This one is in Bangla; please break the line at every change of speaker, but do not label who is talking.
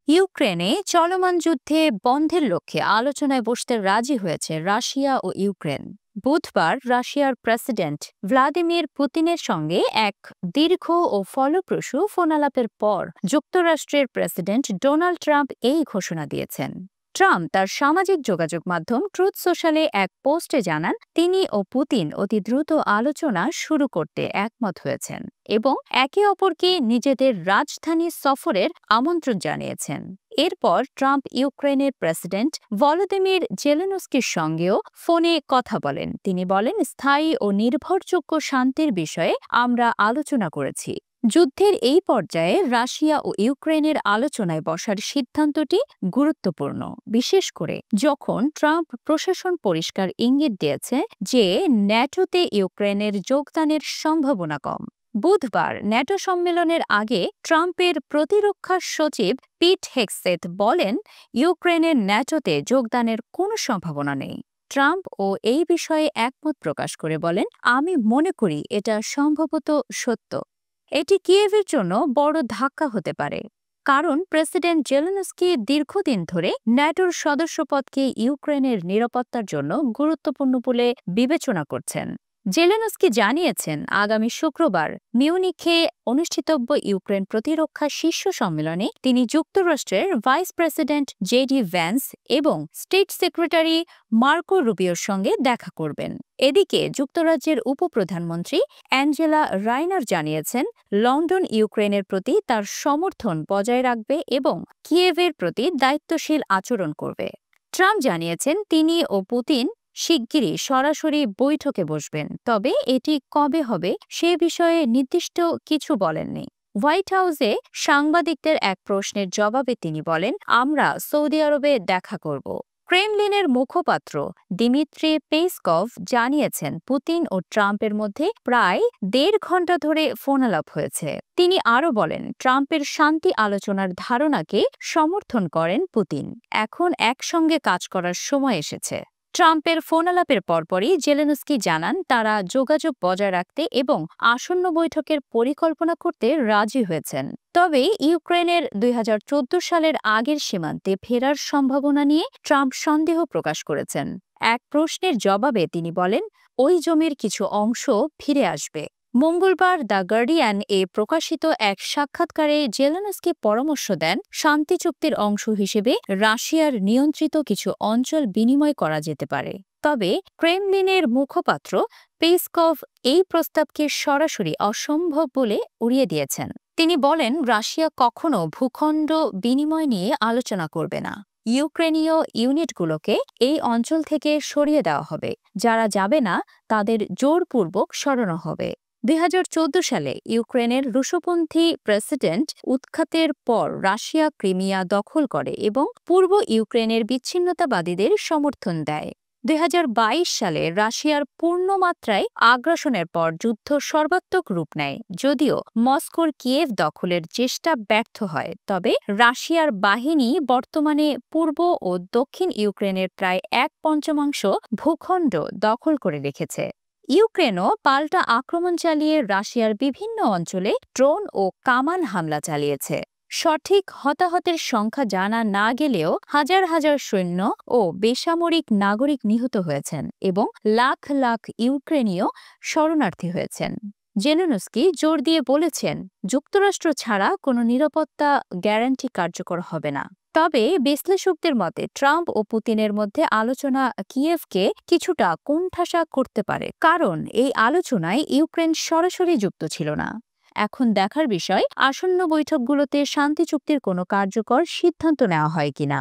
ইউক্রেনে চলমান যুদ্ধে বন্ধের লক্ষ্যে আলোচনায় বসতে রাজি হয়েছে রাশিয়া ও ইউক্রেন। বুধবার রাশিয়ার প্রেসিডেন্ট ভ্লাদিমির পুতিনের সঙ্গে এক দীর্ঘ ও ফলপ্রসূ ফোনালাপের পর যুক্তরাষ্ট্রের প্রেসিডেন্ট ডোনাল্ড ট্রাম্প এই ঘোষণা দিয়েছেন। ট্রাম্প তার সামাজিক যোগাযোগ মাধ্যম ট্রুথ সোশ্যালে এক পোস্টে জানান তিনি ও পুতিন অতি দ্রুত আলোচনা শুরু করতে একমত হয়েছেন এবং একে অপরকে নিজেদের রাজধানী সফরের আমন্ত্রণ জানিয়েছেন। এরপর ট্রাম্প ইউক্রেনের প্রেসিডেন্ট ভলোদিমির জেলেনস্কির সঙ্গেও ফোনে কথা বলেন। তিনি বলেন, স্থায়ী ও নির্ভরযোগ্য শান্তির বিষয়ে আমরা আলোচনা করেছি। যুদ্ধের এই পর্যায়ে রাশিয়া ও ইউক্রেনের আলোচনায় বসার সিদ্ধান্তটি গুরুত্বপূর্ণ, বিশেষ করে যখন ট্রাম্প প্রশাসন পরিষ্কার ইঙ্গিত দিয়েছে যে ন্যাটোতে ইউক্রেনের যোগদানের সম্ভাবনা কম। বুধবার ন্যাটো সম্মেলনের আগে ট্রাম্পের প্রতিরক্ষা সচিব পিট হেগসেথ বলেন, ইউক্রেনের ন্যাটোতে যোগদানের কোনো সম্ভাবনা নেই। ট্রাম্প ও এই বিষয়ে একমত প্রকাশ করে বলেন, আমি মনে করি এটা সম্ভবত সত্য। এটি কিয়েভের জন্য বড় ধাক্কা হতে পারে, কারণ প্রেসিডেন্ট জেলেনস্কি দীর্ঘদিন ধরে ন্যাটোর সদস্যপদকে ইউক্রেনের নিরাপত্তার জন্য গুরুত্বপূর্ণ বলে বিবেচনা করছেন। জেলেনস্কি জানিয়েছেন, আগামী শুক্রবার মিউনিখে অনুষ্ঠিতব্য ইউক্রেন প্রতিরক্ষা শীর্ষ সম্মেলনে তিনি যুক্তরাষ্ট্রের ভাইস প্রেসিডেন্ট জেডি ভ্যান্স এবং স্টেট সেক্রেটারি মার্কো রুবিওর সঙ্গে দেখা করবেন। এদিকে যুক্তরাজ্যের উপপ্রধানমন্ত্রী অ্যাঞ্জেলা রাইনার জানিয়েছেন, লন্ডন ইউক্রেনের প্রতি তার সমর্থন বজায় রাখবে এবং কিয়েভের প্রতি দায়িত্বশীল আচরণ করবে। ট্রাম্প জানিয়েছেন তিনি ও পুতিন শিগগিরই সরাসরি বৈঠকে বসবেন, তবে এটি কবে হবে সে বিষয়ে নির্দিষ্ট কিছু বলেননি। হোয়াইট হাউসে সাংবাদিকদের এক প্রশ্নের জবাবে তিনি বলেন, আমরা সৌদি আরবে দেখা করব। ক্রেমলিনের মুখপাত্র দিমিত্রি পেসকভ জানিয়েছেন, পুতিন ও ট্রাম্পের মধ্যে প্রায় ১.৫ ঘণ্টা ধরে ফোনালাপ হয়েছে। তিনি আরও বলেন, ট্রাম্পের শান্তি আলোচনার ধারণাকে সমর্থন করেন পুতিন। এখন একসঙ্গে কাজ করার সময় এসেছে। ট্রাম্পের ফোনালাপের পরপরই জেলেনস্কি জানান তারা যোগাযোগ বজায় রাখতে এবং আসন্ন বৈঠকের পরিকল্পনা করতে রাজি হয়েছেন। তবে ইউক্রেনের ২০১৪ সালের আগের সীমান্তে ফেরার সম্ভাবনা নিয়ে ট্রাম্প সন্দেহ প্রকাশ করেছেন। এক প্রশ্নের জবাবে তিনি বলেন, ওই জমির কিছু অংশ ফিরে আসবে। মঙ্গলবার দ্য গার্ডিয়ান এ প্রকাশিত এক সাক্ষাৎকারে জেলেনস্কি পরামর্শ দেন, শান্তি চুক্তির অংশ হিসেবে রাশিয়ার নিয়ন্ত্রিত কিছু অঞ্চল বিনিময় করা যেতে পারে। তবে ক্রেমলিনের মুখপাত্র পেসকভ এই প্রস্তাবকে সরাসরি অসম্ভব বলে উড়িয়ে দিয়েছেন। তিনি বলেন, রাশিয়া কখনো ভূখণ্ড বিনিময় নিয়ে আলোচনা করবে না। ইউক্রেনীয় ইউনিটগুলোকে এই অঞ্চল থেকে সরিয়ে দেওয়া হবে। যারা যাবে না তাদের জোরপূর্বক সরানো হবে। ২০১৪ সালে ইউক্রেনের রুশপন্থী প্রেসিডেন্ট উৎখাতের পর রাশিয়া ক্রিমিয়া দখল করে এবং পূর্ব ইউক্রেনের বিচ্ছিন্নতাবাদীদের সমর্থন দেয়। ২০২২ সালে রাশিয়ার পূর্ণমাত্রায় আগ্রাসনের পর যুদ্ধ সর্বাত্মক রূপ নেয়। যদিও মস্কোর কিয়েভ দখলের চেষ্টা ব্যর্থ হয়, তবে রাশিয়ার বাহিনী বর্তমানে পূর্ব ও দক্ষিণ ইউক্রেনের প্রায় ১/৫ ভূখণ্ড দখল করে রেখেছে। ইউক্রেনও পাল্টা আক্রমণ চালিয়ে রাশিয়ার বিভিন্ন অঞ্চলে ড্রোন ও কামান হামলা চালিয়েছে। সঠিক হতাহতের সংখ্যা জানা না গেলেও হাজার হাজার সৈন্য ও বেসামরিক নাগরিক নিহত হয়েছেন এবং লাখ লাখ ইউক্রেনীয় শরণার্থী হয়েছেন। জেলেনস্কি জোর দিয়ে বলেছেন, যুক্তরাষ্ট্র ছাড়া কোনো নিরাপত্তা গ্যারান্টি কার্যকর হবে না। তবে বিশ্লেষকদের মতে ট্রাম্প ও পুতিনের মধ্যে আলোচনা কিয়েভকে কিছুটা কোণঠাসা করতে পারে, কারণ এই আলোচনায় ইউক্রেন সরাসরি যুক্ত ছিল না। এখন দেখার বিষয়, আসন্ন বৈঠকগুলোতে শান্তি চুক্তির কোনো কার্যকর সিদ্ধান্ত নেওয়া হয় কিনা।